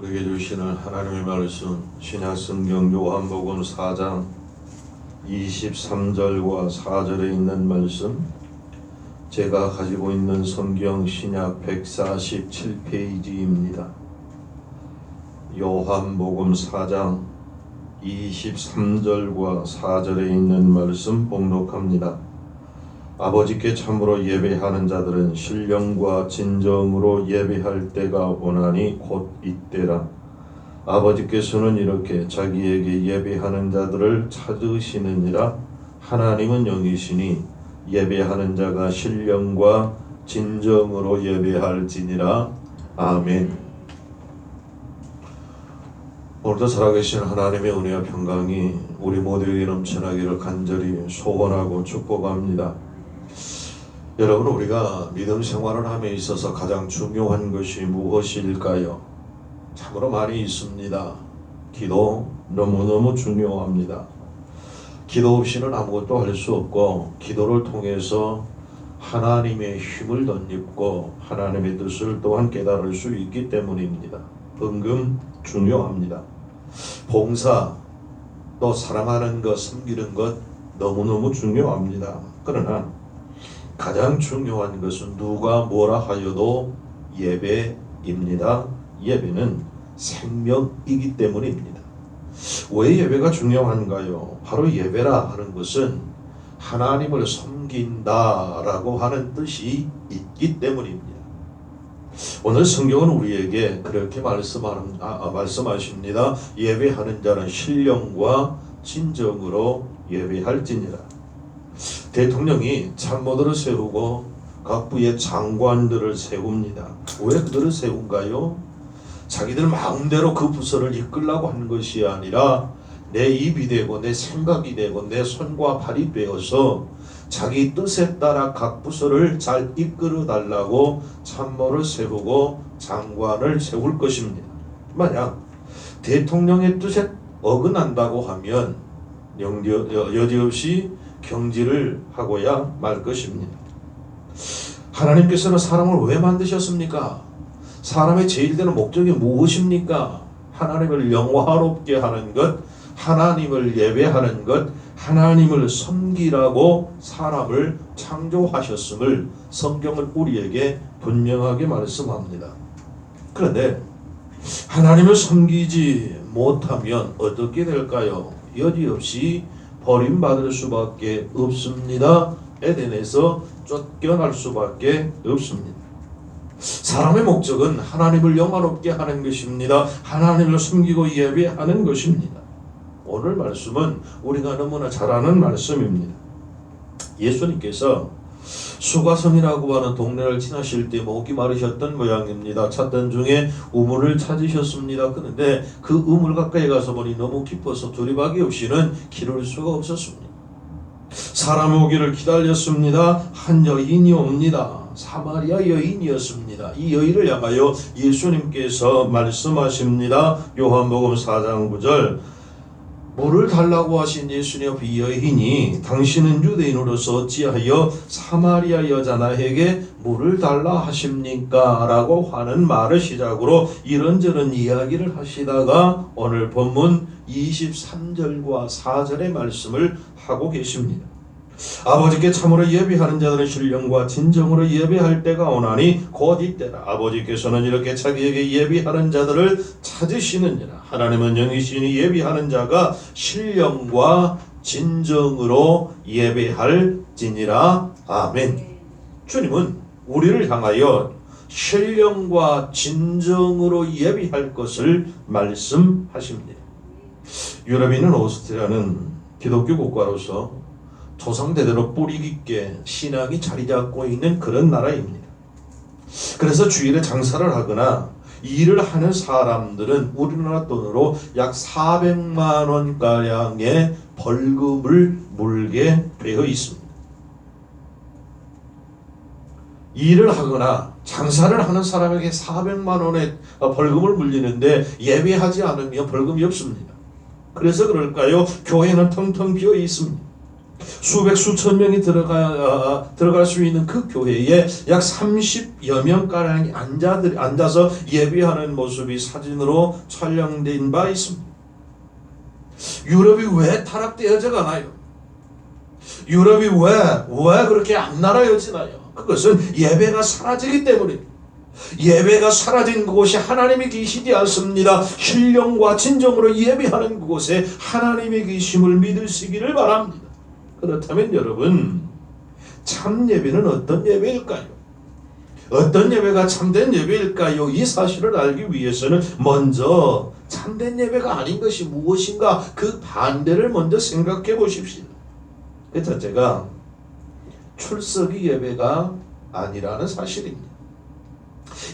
우리에게 주시는 하나님의 말씀 신약성경 요한복음 4장 23절과 4절에 있는 말씀, 제가 가지고 있는 성경 신약 147페이지입니다. 요한복음 4장 23절과 4절에 있는 말씀 봉독합니다. 아버지께 참으로 예배하는 자들은 신령과 진정으로 예배할 때가 오나니 곧 이때라. 아버지께서는 이렇게 자기에게 예배하는 자들을 찾으시느니라. 하나님은 영이시니 예배하는 자가 신령과 진정으로 예배할지니라. 아멘. 오늘도 살아계신 하나님의 은혜와 평강이 우리 모두에게 넘쳐나기를 간절히 소원하고 축복합니다. 여러분, 우리가 믿음 생활을 함에 있어서 가장 중요한 것이 무엇일까요? 참으로 많이 있습니다. 기도 너무너무 중요합니다. 기도 없이는 아무것도 할 수 없고, 기도를 통해서 하나님의 힘을 덧입고 하나님의 뜻을 또한 깨달을 수 있기 때문입니다. 은근 중요합니다. 봉사, 또 사랑하는 것, 섬기는 것 너무너무 중요합니다. 그러나 가장 중요한 것은 누가 뭐라 하여도 예배입니다. 예배는 생명이기 때문입니다. 왜 예배가 중요한가요? 바로 예배라 하는 것은 하나님을 섬긴다라고 하는 뜻이 있기 때문입니다. 오늘 성경은 우리에게 그렇게 말씀하십니다. 예배하는 자는 신령과 진정으로 예배할지니라. 대통령이 참모들을 세우고 각 부의 장관들을 세웁니다. 왜 그들을 세운가요? 자기들 마음대로 그 부서를 이끌라고 하는 것이 아니라 내 입이 되고 내 생각이 되고 내 손과 발이 되어서 자기 뜻에 따라 각 부서를 잘 이끌어 달라고 참모를 세우고 장관을 세울 것입니다. 만약 대통령의 뜻에 어긋난다고 하면 여지없이 경질을 하고야 말 것입니다. 하나님께서는 사람을 왜 만드셨습니까? 사람의 제일 되는 목적이 무엇입니까? 하나님을 영화롭게 하는 것, 하나님을 예배하는 것, 하나님을 섬기라고 사람을 창조하셨음을 성경은 우리에게 분명하게 말씀합니다. 그런데 하나님을 섬기지 못하면 어떻게 될까요? 여지없이 버림받을 수밖에 없습니다. 에덴에서 쫓겨날 수밖에 없습니다. 사람의 목적은 하나님을 영화롭게 하는 것입니다. 하나님을 섬기고 예배하는 것입니다. 오늘 말씀은 우리가 너무나 잘 아는 말씀입니다. 예수님께서 수가성이라고 하는 동네를 지나실 때 목이 마르셨던 모양입니다. 찾던 중에 우물을 찾으셨습니다. 그런데 그 우물 가까이 가서 보니 너무 깊어서 두리박이 없이는 기를 수가 없었습니다. 사람 오기를 기다렸습니다. 한 여인이 옵니다. 사마리아 여인이었습니다. 이 여인을 향하여 예수님께서 말씀하십니다. 요한복음 4장 9절, 물을 달라고 하신 예수님 앞에 이 여인이 당신은 유대인으로서 어찌하여 사마리아 여자 나에게 물을 달라 하십니까? 라고 하는 말을 시작으로 이런저런 이야기를 하시다가 오늘 본문 23절과 4절의 말씀을 하고 계십니다. 아버지께 참으로 예배하는 자들은 신령과 진정으로 예배할 때가 오나니 곧 이때라. 아버지께서는 이렇게 자기에게 예배하는 자들을 찾으시느니라. 하나님은 영이시니 예배하는 자가 신령과 진정으로 예배할지니라. 아멘. 주님은 우리를 향하여 신령과 진정으로 예배할 것을 말씀하십니다. 유럽에 있는 오스트리아는 기독교 국가로서 조상대대로 뿌리 깊게 신앙이 자리 잡고 있는 그런 나라입니다. 그래서 주일에 장사를 하거나 일을 하는 사람들은 우리나라 돈으로 약 400만 원가량의 벌금을 물게 되어 있습니다. 일을 하거나 장사를 하는 사람에게 400만 원의 벌금을 물리는데 예배하지 않으면 벌금이 없습니다. 그래서 그럴까요? 교회는 텅텅 비어 있습니다. 수백 수천 명이 들어갈 수 있는 그 교회에 약 30여 명가량이 앉아서 예배하는 모습이 사진으로 촬영된 바 있습니다. 유럽이 왜 타락되어져 가나요? 유럽이 왜 그렇게 악나라여지나요? 그것은 예배가 사라지기 때문입니다. 예배가 사라진 그곳에 하나님이 계시지 않습니다. 신령과 진정으로 예배하는 그곳에 하나님의 계심을 믿으시기를 바랍니다. 그렇다면 여러분, 참 예배는 어떤 예배일까요? 어떤 예배가 참된 예배일까요? 이 사실을 알기 위해서는 먼저 참된 예배가 아닌 것이 무엇인가, 그 반대를 먼저 생각해 보십시오. 그 첫째가 출석이 예배가 아니라는 사실입니다.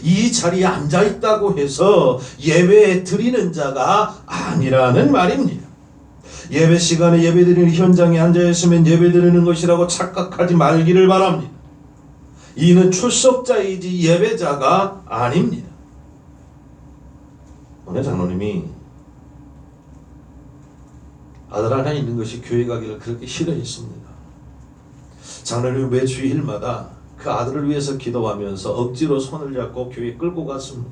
이 자리에 앉아있다고 해서 예배 드리는 자가 아니라는 말입니다. 예배 시간에 예배드리는 현장에 앉아있으면 예배드리는 것이라고 착각하지 말기를 바랍니다. 이는 출석자이지 예배자가 아닙니다. 오늘 장로님이 아들 하나 있는 것이 교회 가기를 그렇게 싫어했습니다. 장로님이 매 주일마다 그 아들을 위해서 기도하면서 억지로 손을 잡고 교회에 끌고 갔습니다.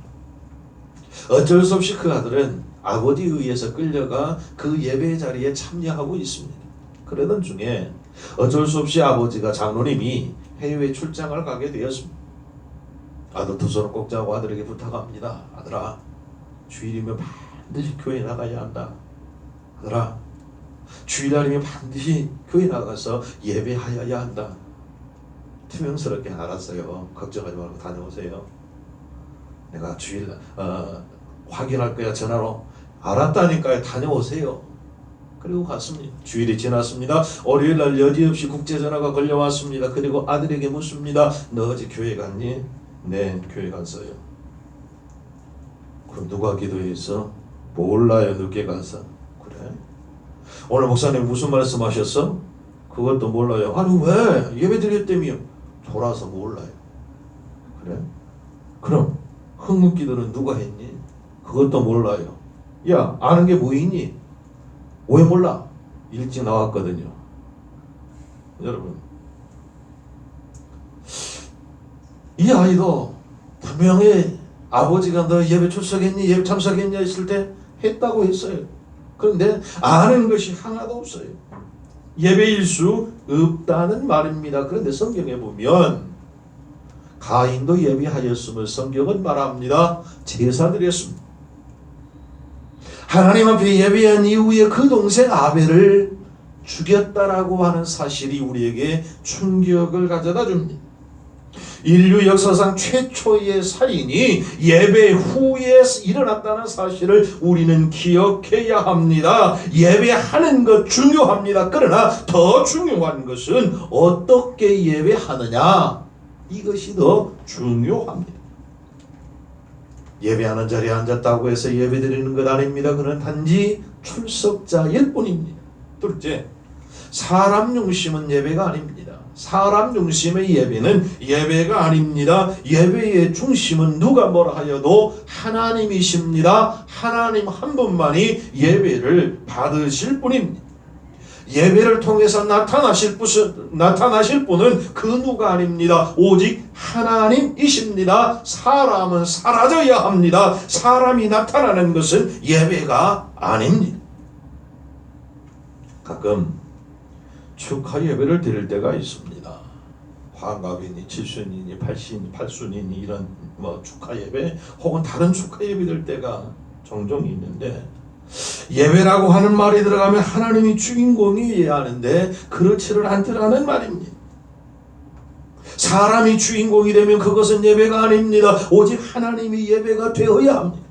어쩔 수 없이 그 아들은 아버지에 의해서 끌려가 그 예배 자리에 참여하고 있습니다. 그러던 중에 어쩔 수 없이 아버지가, 장로님이 해외 출장을 가게 되었습니다. 아들 두 손을 꼭 잡고 아들에게 부탁합니다. 아들아, 주일이면 반드시 교회 나가야 한다. 아들아, 주일날이면 반드시 교회 나가서 예배하여야 한다. 투명스럽게 알았어요. 걱정하지 말고 다녀오세요. 내가 주일 확인할 거야. 전화로. 알았다니까요. 다녀오세요. 그리고 갔습니다. 주일이 지났습니다. 월요일날 여지없이 국제전화가 걸려왔습니다. 그리고 아들에게 묻습니다. 너 어제 교회 갔니? 네, 교회 갔어요. 그럼 누가 기도했어? 몰라요. 늦게 가서. 그래? 오늘 목사님 무슨 말씀하셨어? 그것도 몰라요. 아니 왜? 예배 드렸다며. 돌아서 몰라요. 그래? 그럼 흥문 기도는 누가 했니? 그것도 몰라요. 야, 아는 게 뭐 있니? 왜 몰라? 일찍 나왔거든요. 여러분, 이 아이도 분명히 아버지가 너 예배 출석했니? 예배 참석했냐 했을 때 했다고 했어요. 그런데 아는 것이 하나도 없어요. 예배일 수 없다는 말입니다. 그런데 성경에 보면 가인도 예배하였음을 성경은 말합니다. 제사 드렸습니다. 하나님 앞에 예배한 이후에 그 동생 아벨을 죽였다라고 하는 사실이 우리에게 충격을 가져다 줍니다. 인류 역사상 최초의 살인이 예배 후에 일어났다는 사실을 우리는 기억해야 합니다. 예배하는 것 중요합니다. 그러나 더 중요한 것은 어떻게 예배하느냐, 이것이 더 중요합니다. 예배하는 자리에 앉았다고 해서 예배드리는 것 아닙니다. 그는 단지 출석자일 뿐입니다. 둘째, 사람 중심은 예배가 아닙니다. 사람 중심의 예배는 예배가 아닙니다. 예배의 중심은 누가 뭐라 하여도 하나님이십니다. 하나님 한 분만이 예배를 받으실 분입니다. 예배를 통해서 나타나실 분은 그 누가 아닙니다. 오직 하나님이십니다. 사람은 사라져야 합니다. 사람이 나타나는 것은 예배가 아닙니다. 가끔 축하 예배를 드릴 때가 있습니다. 환갑이니 칠순이니 팔순이니 이런 축하 예배 혹은 다른 축하 예배 될 때가 종종 있는데, 예배라고 하는 말이 들어가면 하나님이 주인공이어야 하는데 그렇지를 않더라는 말입니다. 사람이 주인공이 되면 그것은 예배가 아닙니다. 오직 하나님이 예배가 되어야 합니다.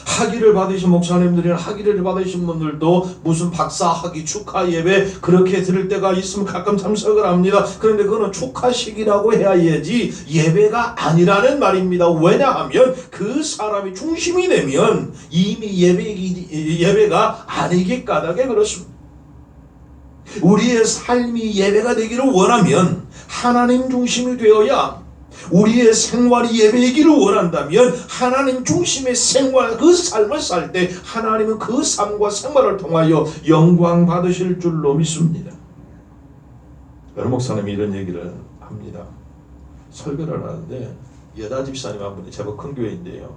학위를 받으신 목사님들이나 학위를 받으신 분들도 무슨 박사학위 축하 예배 그렇게 들을 때가 있으면 가끔 참석을 합니다. 그런데 그거는 축하식이라고 해야지 예배가 아니라는 말입니다. 왜냐하면 그 사람이 중심이 되면 이미 예배가 아니기 까닭에 그렇습니다. 우리의 삶이 예배가 되기를 원하면 하나님 중심이 되어야 합니다. 우리의 생활이 예배이기를 원한다면 하나님 중심의 생활, 그 삶을 살 때 하나님은 그 삶과 생활을 통하여 영광 받으실 줄로 믿습니다. 여러 목사님이 이런 얘기를 합니다. 설교를 하는데 여자 집사님 한 분이 제법 큰 교회인데요.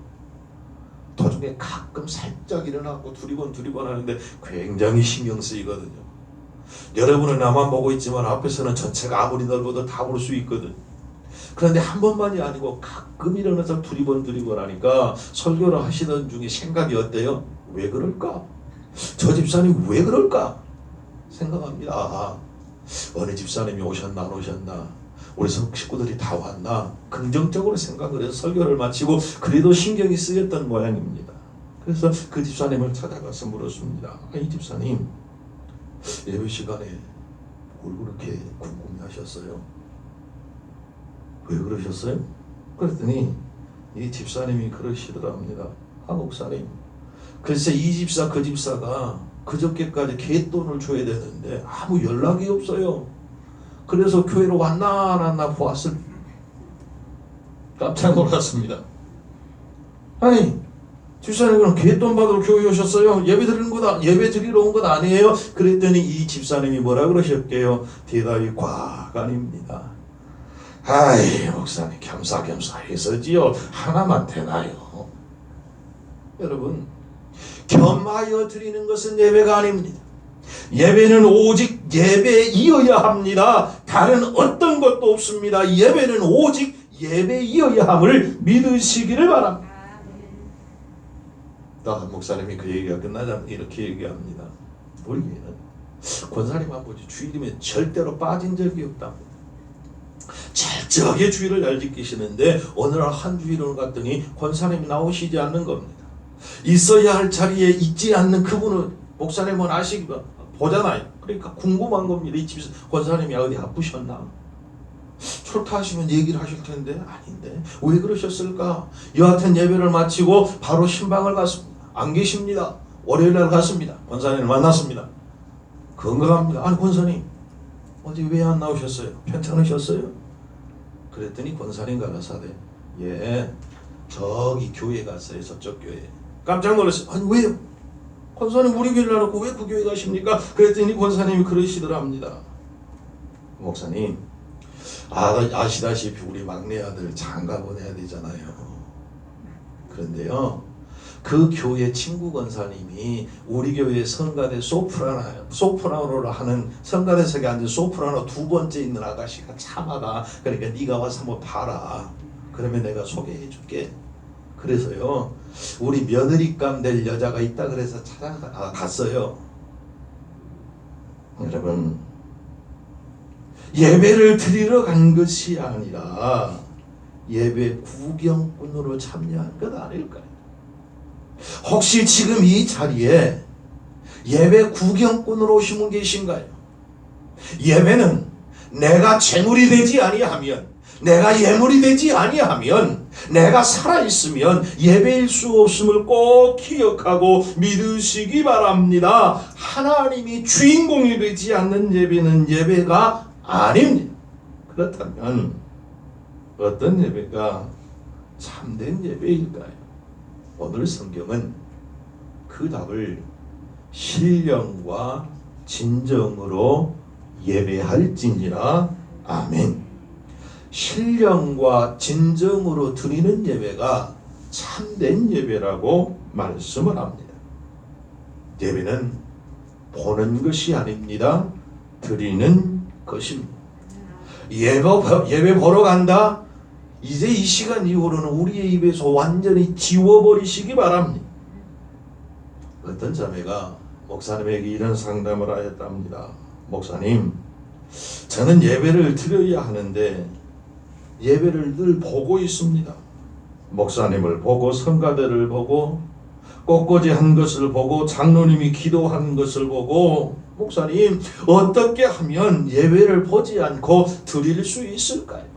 도중에 가끔 살짝 일어나고 두리번 하는데 굉장히 신경 쓰이거든요. 여러분은 나만 보고 있지만 앞에서는 전체가 아무리 넓어도 다 볼 수 있거든. 그런데 한 번만이 아니고 가끔 일어나서 두리번 하니까 설교를 하시던 중에 생각이 어때요? 왜 그럴까? 저 집사님 왜 그럴까? 생각합니다. 아, 어느 집사님이 오셨나 안 오셨나, 우리 식구들이 다 왔나, 긍정적으로 생각을 해서 설교를 마치고 그래도 신경이 쓰였던 모양입니다. 그래서 그 집사님을 찾아가서 물었습니다. 이 집사님, 예배 시간에 뭘 그렇게 궁금해하셨어요? 왜 그러셨어요? 그랬더니 이 집사님이 그러시더랍니다. 목사님, 글쎄 이 집사 그 집사가 그저께까지 갯돈을 줘야 되는데 아무 연락이 없어요. 그래서 교회로 왔나 안 왔나 보았을 깜짝 놀랐습니다. 아니, 집사님 그럼 갯돈 받으러 교회 오셨어요? 예배 드리러 온 것 아니에요? 그랬더니 이 집사님이 뭐라 그러셨게요? 대답이 꽉 아닙니다. 아이, 목사님 겸사겸사해서지요. 하나만 되나요? 여러분, 겸하여 드리는 것은 예배가 아닙니다. 예배는 오직 예배이어야 합니다. 다른 어떤 것도 없습니다. 예배는 오직 예배이어야 함을 믿으시기를 바랍니다. 목사님이 그 얘기가 끝나자면 이렇게 얘기합니다. 우리 교회는 권사님 아버지 주일이면 절대로 빠진 적이 없다. 철저하게 주일을 잘 지키시는데 어느 날 한 주일을 갔더니 권사님이 나오시지 않는 겁니다. 있어야 할 자리에 있지 않는 그분은 목사님은 보잖아요. 그러니까 궁금한 겁니다. 이 집에서 권사님이 어디 아프셨나? 출타하시면 얘기를 하실 텐데 아닌데 왜 그러셨을까? 여하튼 예배를 마치고 바로 신방을 갔습니다. 안 계십니다. 월요일날 갔습니다. 권사님을 만났습니다. 건강합니다. 아니 권사님 어디 왜 안 나오셨어요? 괜찮으셨어요? 그랬더니 권사님 가라사대 예 저기 교회 갔어요. 저쪽 교회. 깜짝 놀랐어요. 아니 왜요? 권사님 우리 교회를 안 왔고 왜 그 교회 가십니까? 그랬더니 권사님이 그러시더랍니다. 목사님 아시다시피 우리 막내 아들 장가 보내야 되잖아요. 그런데요 그 교회 친구 권사님이 우리 교회 성가대 소프라노를 하는 성가대석에 앉은 소프라노 두 번째 있는 아가씨가 참하다. 그러니까 네가 와서 한번 봐라. 그러면 내가 소개해 줄게. 그래서요 우리 며느리감 될 여자가 있다 그래서 갔어요. 여러분, 예배를 드리러 간 것이 아니라 예배 구경꾼으로 참여한 것 아닐까요? 혹시 지금 이 자리에 예배 구경꾼으로 오신 분 계신가요? 예배는 내가 재물이 되지 아니하면, 내가 예물이 되지 아니하면, 내가 살아있으면 예배일 수 없음을 꼭 기억하고 믿으시기 바랍니다. 하나님이 주인공이 되지 않는 예배는 예배가 아닙니다. 그렇다면 어떤 예배가 참된 예배일까요? 오늘 성경은 그 답을 신령과 진정으로 예배할지니라. 아멘. 신령과 진정으로 드리는 예배가 참된 예배라고 말씀을 합니다. 예배는 보는 것이 아닙니다. 드리는 것입니다. 예배 보러 간다? 이제 이 시간 이후로는 우리의 입에서 완전히 지워버리시기 바랍니다. 어떤 자매가 목사님에게 이런 상담을 하였답니다. 목사님, 저는 예배를 드려야 하는데 예배를 늘 보고 있습니다. 목사님을 보고 성가대를 보고 꽃꽂이 한 것을 보고 장로님이 기도한 것을 보고 목사님 어떻게 하면 예배를 보지 않고 드릴 수 있을까요?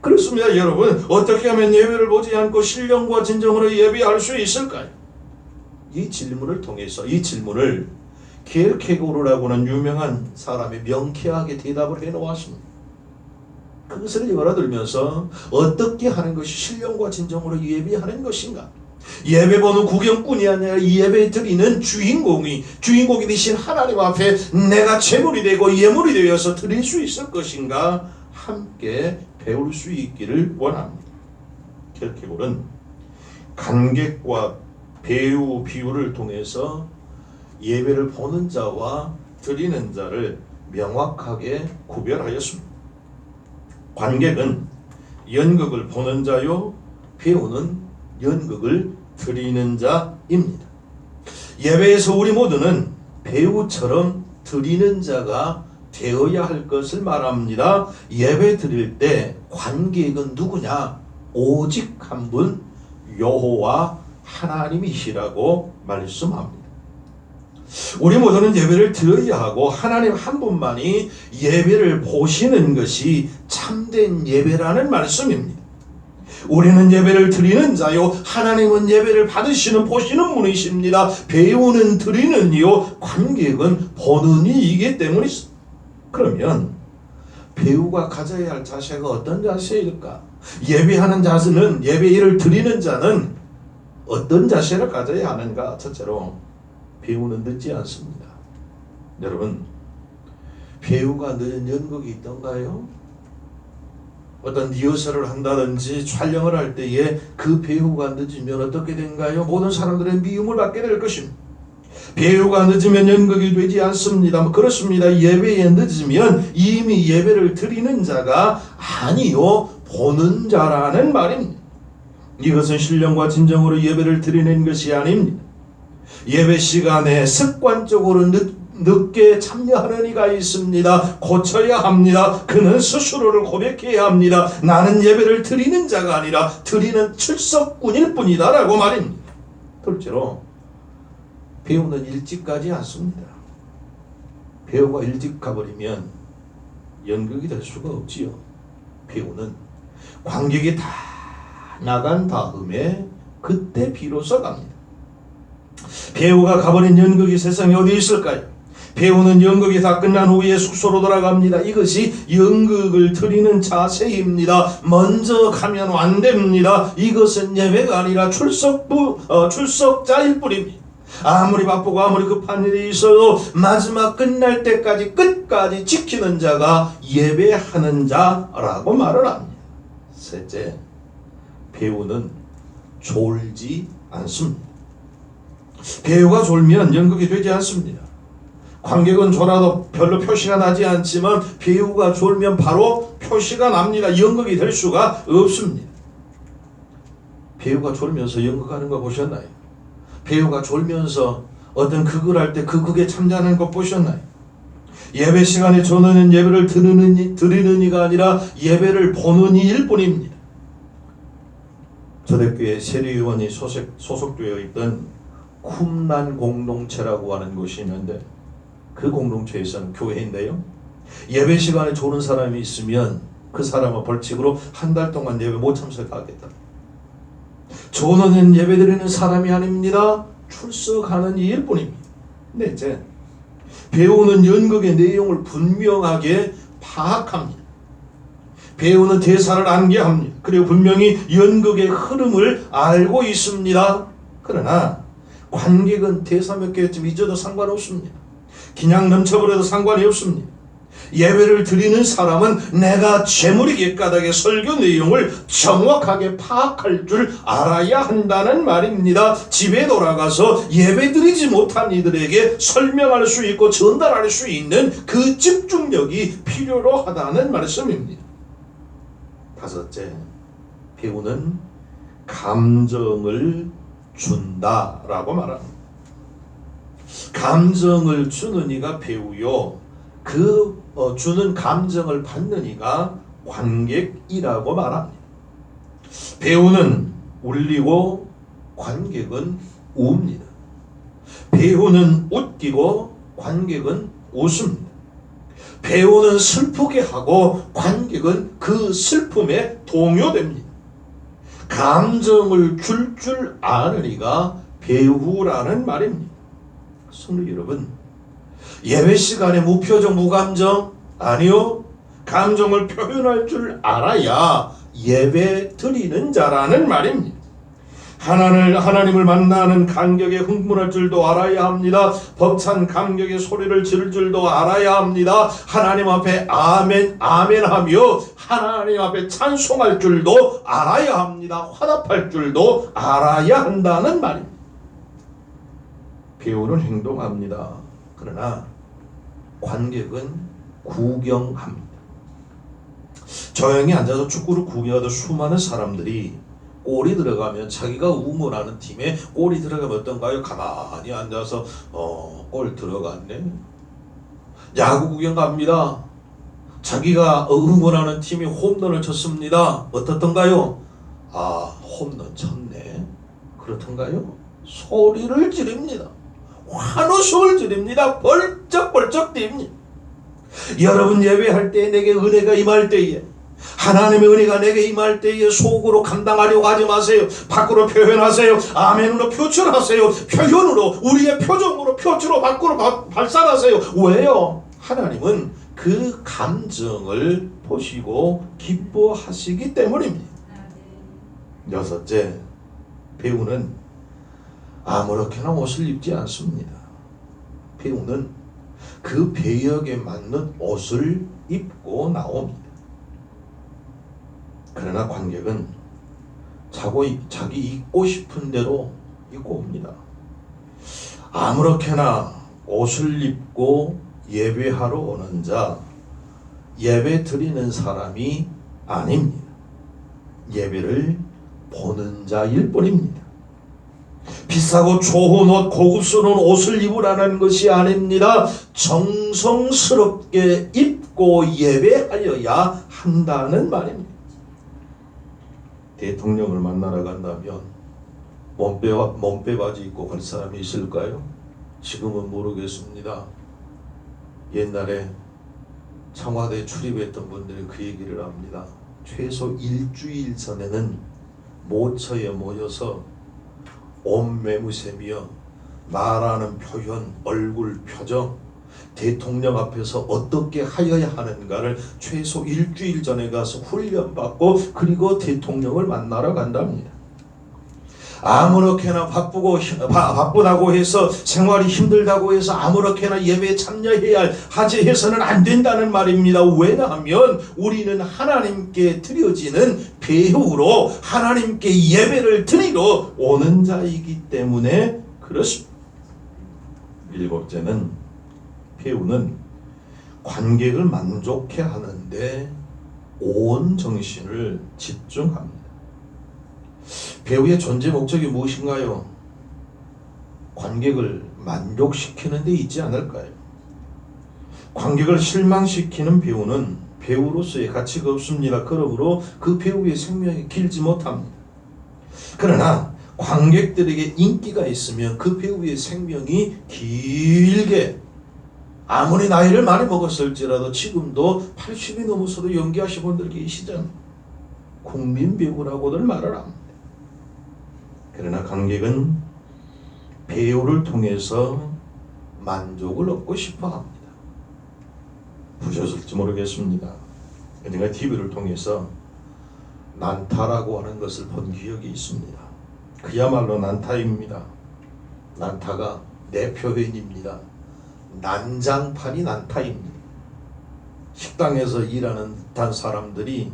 그렇습니다. 여러분, 어떻게 하면 예배를 보지 않고 신령과 진정으로 예배할 수 있을까요? 이 질문을 통해서 이 질문을 킬케고르라고는 유명한 사람이 명쾌하게 대답을 해놓았습니다. 그것을 열어들면서 어떻게 하는 것이 신령과 진정으로 예배하는 것인가? 예배 보는 구경꾼이 아니라 예배 드리는 주인공이 되신 하나님 앞에 내가 제물이 되고 예물이 되어서 드릴 수 있을 것인가 함께 배울 수 있기를 원합니다. 켈케골은 관객과 배우 비유를 통해서 예배를 보는 자와 드리는 자를 명확하게 구별하였습니다. 관객은 연극을 보는 자요, 배우는 연극을 드리는 자입니다. 예배에서 우리 모두는 배우처럼 드리는 자가 되어야 할 것을 말합니다. 예배 드릴 때 관객은 누구냐? 오직 한 분, 여호와 하나님이시라고 말씀합니다. 우리 모두는 예배를 드려야 하고 하나님 한 분만이 예배를 보시는 것이 참된 예배라는 말씀입니다. 우리는 예배를 드리는 자요, 하나님은 예배를 받으시는 보시는 분이십니다. 배우는 드리는 이요, 관객은 보는 이이기 때문이죠. 그러면 배우가 가져야 할 자세가 어떤 자세일까? 예배하는 자는, 예배를 드리는 자는 어떤 자세를 가져야 하는가? 첫째로 배우는 늦지 않습니다. 여러분, 배우가 늦은 연극이 있던가요? 어떤 리허설을 한다든지 촬영을 할 때에 그 배우가 늦으면 어떻게 된가요? 모든 사람들은 미움을 받게 될 것입니다. 배우가 늦으면 연극이 되지 않습니다. 그렇습니다. 예배에 늦으면 이미 예배를 드리는 자가 아니요, 보는 자라는 말입니다. 이것은 신령과 진정으로 예배를 드리는 것이 아닙니다. 예배 시간에 습관적으로 늦게 참여하는 이가 있습니다. 고쳐야 합니다. 그는 스스로를 고백해야 합니다. 나는 예배를 드리는 자가 아니라 드리는 출석꾼일 뿐이다 라고 말입니다. 둘째로 배우는 일찍 가지 않습니다. 배우가 일찍 가버리면 연극이 될 수가 없지요. 배우는 관객이 다 나간 다음에 그때 비로소 갑니다. 배우가 가버린 연극이 세상에 어디 있을까요? 배우는 연극이 다 끝난 후에 숙소로 돌아갑니다. 이것이 연극을 드리는 자세입니다. 먼저 가면 안 됩니다. 이것은 예배가 아니라 출석자일 뿐입니다. 아무리 바쁘고 아무리 급한 일이 있어도 마지막 끝날 때까지 끝까지 지키는 자가 예배하는 자라고 말을 합니다. 셋째, 배우는 졸지 않습니다. 배우가 졸면 연극이 되지 않습니다. 관객은 졸아도 별로 표시가 나지 않지만 배우가 졸면 바로 표시가 납니다. 연극이 될 수가 없습니다. 배우가 졸면서 연극하는 거 보셨나요? 배우가 졸면서 어떤 극을 할 때 그 극에 참여하는 거 보셨나요? 예배 시간에 저는 예배를 드리는 이가 아니라 예배를 보는 이일 뿐입니다. 초대교회 세리의원이 소속되어 있던 쿰란 공동체라고 하는 곳이 있는데 그 공동체에서는 교회인데요, 예배 시간에 조는 사람이 있으면 그 사람은 벌칙으로 한 달 동안 예배 못 참석하겠다. 조는 예배 드리는 사람이 아닙니다. 출석하는 이일 뿐입니다. 넷째, 배우는 연극의 내용을 분명하게 파악합니다. 배우는 대사를 암기합니다. 그리고 분명히 연극의 흐름을 알고 있습니다. 그러나 관객은 대사 몇 개쯤 잊어도 상관없습니다. 그냥 넘쳐버려도 상관이 없습니다. 예배를 드리는 사람은 내가 재물이 까닭에 설교 내용을 정확하게 파악할 줄 알아야 한다는 말입니다. 집에 돌아가서 예배 드리지 못한 이들에게 설명할 수 있고 전달할 수 있는 그 집중력이 필요로 하다는 말씀입니다. 다섯째, 배우는 감정을 준다라고 말합니다. 감정을 주는 이가 배우요, 그 주는 감정을 받는 이가 관객이라고 말합니다. 배우는 울리고 관객은 웁니다. 배우는 웃기고 관객은 웃습니다. 배우는 슬프게 하고 관객은 그 슬픔에 동요됩니다. 감정을 줄 아는 이가 배우라는 말입니다. 성도 여러분, 예배 시간에 무표정 무감정? 아니요, 감정을 표현할 줄 알아야 예배 드리는 자라는 말입니다. 하나님을 만나는 감격에 흥분할 줄도 알아야 합니다. 벅찬 감격의 소리를 지를 줄도 알아야 합니다. 하나님 앞에 아멘 아멘 하며 하나님 앞에 찬송할 줄도 알아야 합니다. 화답할 줄도 알아야 한다는 말입니다. 배우는 행동합니다. 그러나 관객은 구경합니다. 조용히 앉아서 축구를 구경하던 수많은 사람들이 골이 들어가면 자기가 응원하는 팀에 골이 들어가면 어떤가요? 가만히 앉아서 골 들어갔네. 야구 구경 갑니다. 자기가 응원하는 팀이 홈런을 쳤습니다. 어떻던가요? 홈런 쳤네. 그렇던가요? 소리를 지릅니다. 환호성을 지릅니다. 벌쩍벌쩍 뜁니다. 여러분 예배할 때 내게 은혜가 임할 때에 하나님의 은혜가 내게 임할 때에 속으로 감당하려고 하지 마세요. 밖으로 표현하세요. 아멘으로 표출하세요. 표현으로 우리의 표정으로 표출로 밖으로 발산하세요. 왜요? 하나님은 그 감정을 보시고 기뻐하시기 때문입니다. 여섯째, 배우는 아무렇게나 옷을 입지 않습니다. 배우는 그 배역에 맞는 옷을 입고 나옵니다. 그러나 관객은 자기 입고 싶은 대로 입고 옵니다. 아무렇게나 옷을 입고 예배하러 오는 자, 예배 드리는 사람이 아닙니다. 예배를 보는 자일 뿐입니다. 비싸고 좋은 옷, 고급스러운 옷을 입으라는 것이 아닙니다. 정성스럽게 입고 예배하여야 한다는 말입니다. 대통령을 만나러 간다면 몸빼 바지 입고 갈 사람이 있을까요? 지금은 모르겠습니다. 옛날에 청와대 출입했던 분들이 그 얘기를 합니다. 최소 일주일 전에는 모처에 모여서 옷 매무새며 말하는 표현, 얼굴 표정, 대통령 앞에서 어떻게 하여야 하는가를 최소 일주일 전에 가서 훈련받고 그리고 대통령을 만나러 간답니다. 아무렇게나 바쁘다고 해서 생활이 힘들다고 해서 아무렇게나 예배에 참여해야 하지 해서는 안 된다는 말입니다. 왜냐하면 우리는 하나님께 드려지는 배후로 하나님께 예배를 드리러 오는 자이기 때문에 그렇습니다. 일곱째는 배우는 관객을 만족해 하는데 온 정신을 집중합니다. 배우의 존재 목적이 무엇인가요? 관객을 만족시키는 데 있지 않을까요? 관객을 실망시키는 배우는 배우로서의 가치가 없습니다. 그러므로 그 배우의 생명이 길지 못합니다. 그러나 관객들에게 인기가 있으면 그 배우의 생명이 길게, 아무리 나이를 많이 먹었을지라도 지금도 80이 넘어서도 연기하신 분들 계시잖아요. 국민 배우라고들 말을 합니다. 그러나 관객은 배우를 통해서 만족을 얻고 싶어 합니다. 보셨을지 모르겠습니다. 제가 TV를 통해서 난타라고 하는 것을 본 기억이 있습니다. 그야말로 난타입니다. 난타가 내 표현입니다. 난장판이 난타입니다. 식당에서 일하는 듯한 사람들이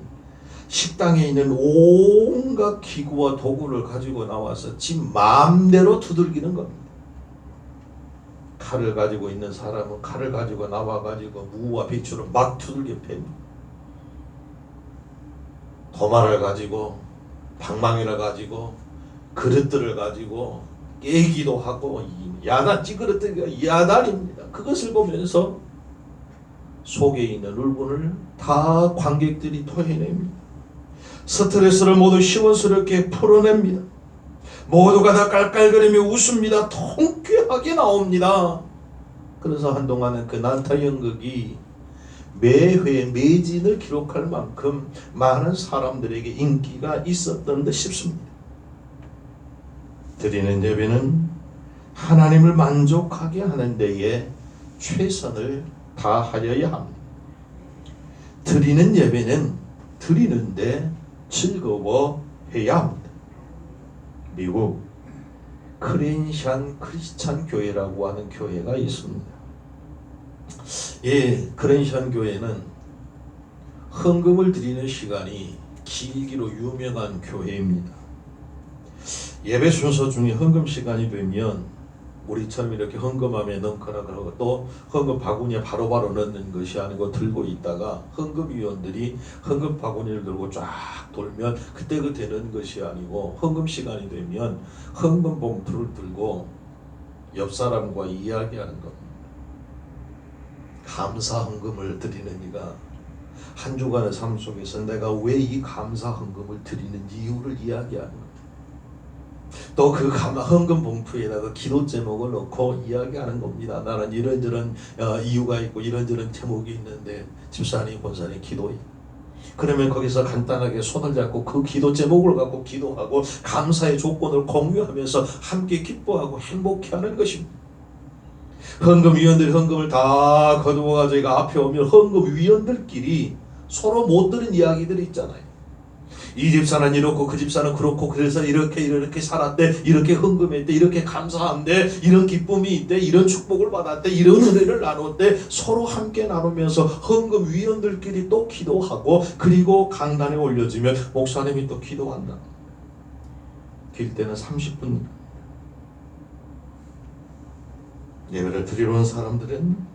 식당에 있는 온갖 기구와 도구를 가지고 나와서 지 마음대로 두들기는 겁니다. 칼을 가지고 있는 사람은 칼을 가지고 나와가지고 무와 배추를 막 두들겨 팹니다. 도마를 가지고, 방망이를 가지고, 그릇들을 가지고 깨기도 하고, 야단 찌그러뜨기가 야단입니다. 그것을 보면서 속에 있는 울분을 다 관객들이 토해냅니다. 스트레스를 모두 시원스럽게 풀어냅니다. 모두가 다 깔깔거리며 웃습니다. 통쾌하게 나옵니다. 그래서 한동안은 그 난타 연극이 매회 매진을 기록할 만큼 많은 사람들에게 인기가 있었던 듯 싶습니다. 드리는 예배는 하나님을 만족하게 하는 데에 최선을 다하여야 합니다. 드리는 예배는 드리는데 즐거워해야 합니다. 미국 크렌샨 크리스찬 교회라고 하는 교회가 있습니다. 이 크렌샨 교회는 헌금을 드리는 시간이 길기로 유명한 교회입니다. 예배 순서 중에 헌금 시간이 되면 우리처럼 이렇게 헌금함에 넣거나 그러고 또 헌금 바구니에 바로바로 넣는 것이 아니고 들고 있다가 헌금위원들이 헌금 바구니를 들고 쫙 돌면 그때 넣는 것이 아니고 헌금 시간이 되면 헌금 봉투를 들고 옆 사람과 이야기하는 겁니다. 감사 헌금을 드리는 이가 한 주간의 삶 속에서 내가 왜 이 감사 헌금을 드리는 이유를 이야기하는 겁니다. 또 그 헌금 봉투에다가 기도 제목을 넣고 이야기하는 겁니다. 나는 이런저런 이유가 있고 이런저런 제목이 있는데 집사님, 권사님 기도해. 그러면 거기서 간단하게 손을 잡고 그 기도 제목을 갖고 기도하고 감사의 조건을 공유하면서 함께 기뻐하고 행복해하는 것입니다. 헌금위원들이 헌금을 다 거두어가지고 앞에 오면 헌금위원들끼리 서로 못 들은 이야기들이 있잖아요. 이 집사는 이렇고 그 집사는 그렇고 그래서 이렇게 살았대, 이렇게 헌금했대, 이렇게 감사한대, 이런 기쁨이 있대, 이런 축복을 받았대, 이런 은혜를 나눴대. 서로 함께 나누면서 헌금위원들끼리 또 기도하고 그리고 강단에 올려지면 목사님이 또 기도한다. 길 때는 30분. 예배를 드리러 온 사람들은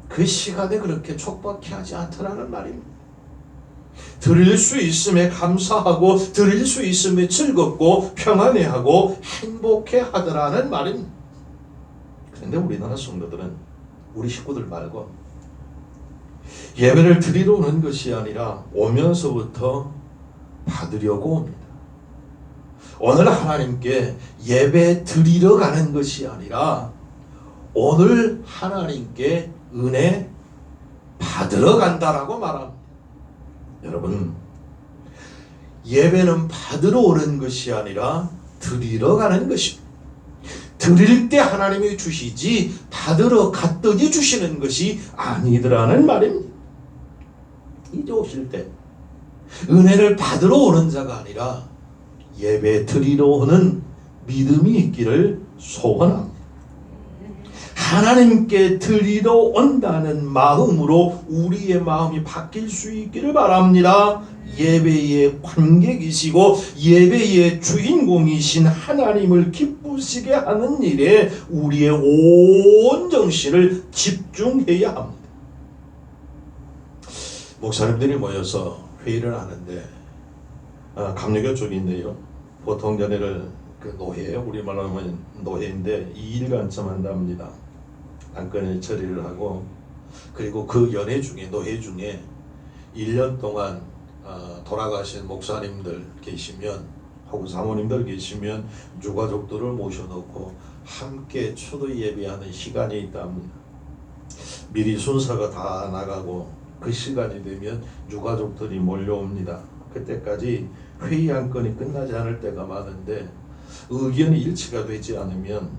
그 시간에 그렇게 촉박해 하지 않더라는 말입니다. 드릴 수 있음에 감사하고 드릴 수 있음에 즐겁고 평안해하고 행복해 하더라는 말입니다. 그런데 우리나라 성도들은 우리 식구들 말고 예배를 드리러 오는 것이 아니라 오면서부터 받으려고 옵니다. 오늘 하나님께 예배 드리러 가는 것이 아니라 오늘 하나님께 은혜 받으러 간다라고 말합니다. 여러분, 예배는 받으러 오는 것이 아니라 드리러 가는 것입니다. 드릴 때 하나님이 주시지 받으러 갔더니 주시는 것이 아니더라는 말입니다. 이제 오실 때 은혜를 받으러 오는 자가 아니라 예배 드리러 오는 믿음이 있기를 소원합니다. 하나님께 드리러 온다는 마음으로 우리의 마음이 바뀔 수 있기를 바랍니다. 예배의 관객이시고 예배의 주인공이신 하나님을 기쁘시게 하는 일에 우리의 온 정신을 집중해야 합니다. 목사님들이 모여서 회의를 하는데 감리교 쪽인데요. 보통 연회를 노회예요. 우리말로 하면 노회인데 2일간쯤 한답니다. 안건을 처리를 하고 그리고 그 연회 중에 노회 중에 1년 동안 돌아가신 목사님들 계시면 혹은 사모님들 계시면 유가족들을 모셔놓고 함께 초도 예배하는 시간이 있답니다. 미리 순서가 다 나가고 그 시간이 되면 유가족들이 몰려옵니다. 그때까지 회의 안건이 끝나지 않을 때가 많은데 의견이 일치가 되지 않으면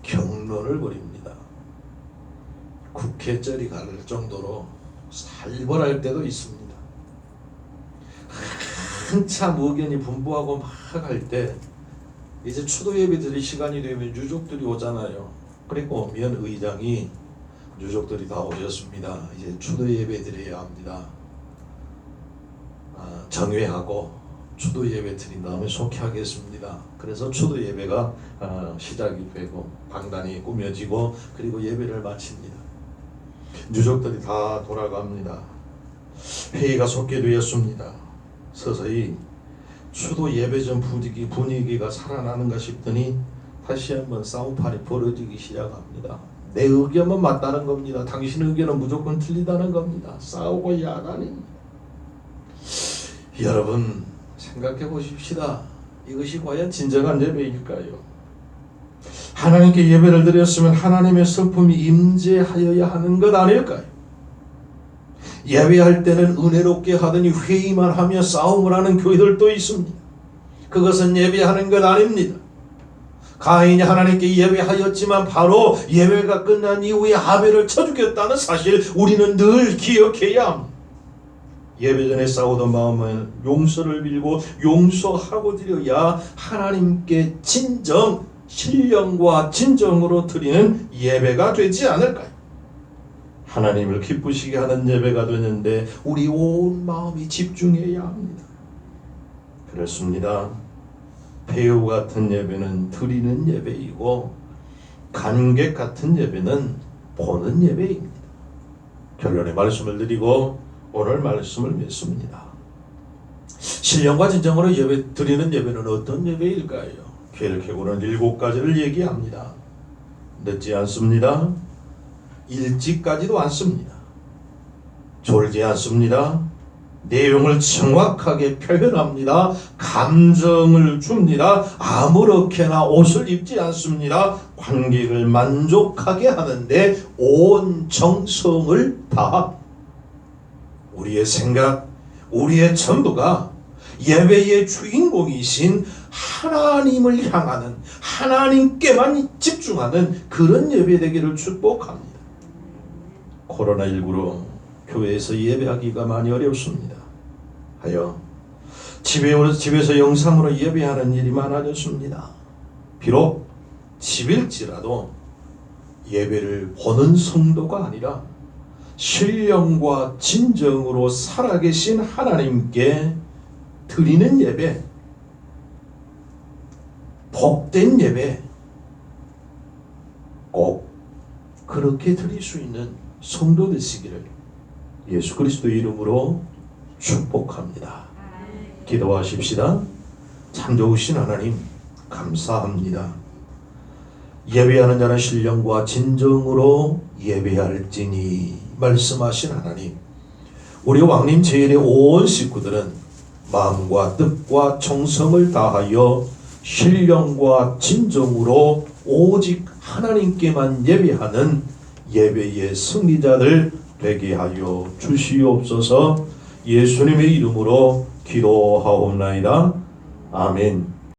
경론을 벌입니다. 국회절이 갈 정도로 살벌할 때도 있습니다. 한참 의견이 분분하고 막 할 때 이제 추도 예배 드릴 시간이 되면 유족들이 오잖아요. 그리고 오면 의장이 유족들이 다 오셨습니다. 이제 추도 예배 드려야 합니다. 정회하고 추도 예배 드린 다음에 속회하겠습니다. 그래서 추도 예배가 시작이 되고 방단이 꾸며지고 그리고 예배를 마칩니다. 유족들이 다 돌아갑니다. 회의가 속개되었습니다. 서서히 추도 예배전 분위기가 살아나는가 싶더니 다시 한번 싸움판이 벌어지기 시작합니다. 내 의견만 맞다는 겁니다. 당신 의견은 무조건 틀리다는 겁니다. 싸우고 야단이. 여러분 생각해 보십시다. 이것이 과연 진정한 예배일까요? 하나님께 예배를 드렸으면 하나님의 성품이 임재하여야 하는 것 아닐까요? 예배할 때는 은혜롭게 하더니 회의만 하며 싸움을 하는 교회들도 있습니다. 그것은 예배하는 것 아닙니다. 가인이 하나님께 예배하였지만 바로 예배가 끝난 이후에 하벨을 쳐 죽였다는 사실 우리는 늘 기억해야 합니다. 예배 전에 싸우던 마음은 용서를 빌고 용서하고 드려야 하나님께 진정 신령과 진정으로 드리는 예배가 되지 않을까요? 하나님을 기쁘시게 하는 예배가 되는데 우리 온 마음이 집중해야 합니다. 그렇습니다. 배우 같은 예배는 드리는 예배이고 관객 같은 예배는 보는 예배입니다. 결론의 말씀을 드리고 오늘 말씀을 맺습니다. 신령과 진정으로 예배 드리는 예배는 어떤 예배일까요? 계획해고는 7가지를 얘기합니다. 늦지 않습니다. 일찍까지도 않습니다. 졸지 않습니다. 내용을 정확하게 표현합니다. 감정을 줍니다. 아무렇게나 옷을 입지 않습니다. 관객을 만족하게 하는데 온 정성을 다합니다. 우리의 생각, 우리의 전부가 예배의 주인공이신 하나님을 향하는, 하나님께만 집중하는 그런 예배 되기를 축복합니다. 코로나19로 교회에서 예배하기가 많이 어렵습니다. 하여 집에서 영상으로 예배하는 일이 많아졌습니다. 비록 집일지라도 예배를 보는 성도가 아니라 신령과 진정으로 살아계신 하나님께 드리는 예배, 복된 예배, 꼭 그렇게 드릴 수 있는 성도 되시기를 예수 그리스도의 이름으로 축복합니다. 기도하십시다. 참 좋으신 하나님 감사합니다. 예배하는 자는 신령과 진정으로 예배할지니 말씀하신 하나님, 우리 왕님 제일의 온 식구들은 마음과 뜻과 정성을 다하여 신령과 진정으로 오직 하나님께만 예배하는 예배의 승리자들 되게 하여 주시옵소서. 예수님의 이름으로 기도하옵나이다. 아멘.